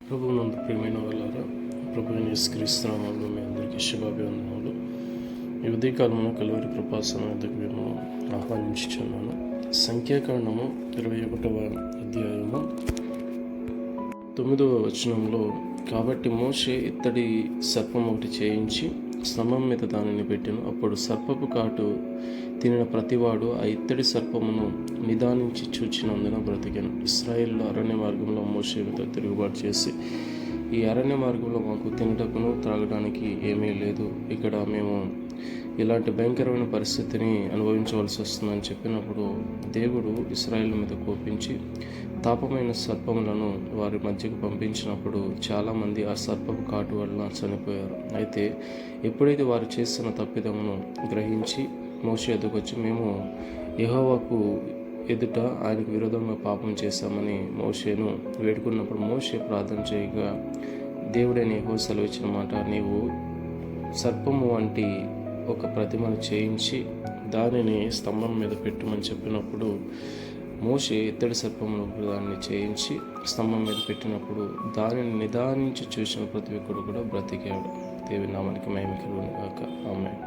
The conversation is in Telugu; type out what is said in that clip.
ప్రభువునందు ప్రియమైన వాళ్ళారా, ప్రభువుని యేసుక్రీస్తునామములో మీ అందరికీ శుభాభివందనములు. ఈ ఉదయకాలమున కలువరి కృపాసనం వద్దకు మేము ఆహ్వానించుచున్నాను. సంఖ్యాకాండము 21వ అధ్యాయము 9వ వచనంలో, కాబట్టి మోషే ఇత్తడి సర్పం ఒకటి చేయించి స్తంభం మీద దానిని పెట్టెను. అప్పుడు సర్పపు కాటు తినిన ప్రతివాడు ఆ ఇత్తడి సర్పమును నిదానించి చూచినందున బ్రతికెను. ఇశ్రాయేలు అరణ్య మార్గంలో మోషే మీద తిరుగుబాటు చేసి, ఈ అరణ్య మార్గంలో మాకు తినటకును త్రాగడానికి ఏమీ లేదు, ఇక్కడ మేము ఇలాంటి భయంకరమైన పరిస్థితిని అనుభవించవలసి వస్తుందని చెప్పినప్పుడు దేవుడు ఇశ్రాయేలు మీద కోపించి తాపమైన సర్పములను వారి మధ్యకు పంపించినప్పుడు చాలామంది ఆ సర్పపు కాటు వలన చనిపోయారు. అయితే ఎప్పుడైతే వారు చేస్తున్న తప్పిదమును గ్రహించి మోషే ఎదుకొచ్చి, మేము యెహోవాకు ఎదుట ఆయనకు విరోధంగా పాపం చేశామని మోషేను వేడుకున్నప్పుడు మోషే ప్రార్థన చేయగా దేవుడైన యెహోవా సెలవిచ్చిన మాట, నీవు సర్పము వంటి ఒక ప్రతిమను చేయించి దానిని స్తంభం మీద పెట్టుమని చెప్పినప్పుడు మోషే ఇత్తడి సర్పమును దాన్ని చేయించి స్తంభం మీద పెట్టినప్పుడు దానిని నిదానించి చూసిన ప్రతి ఒక్కడు కూడా బ్రతికాడు. దేవుని నామానికి మహిమ కలుగును గాక. ఆమేన్.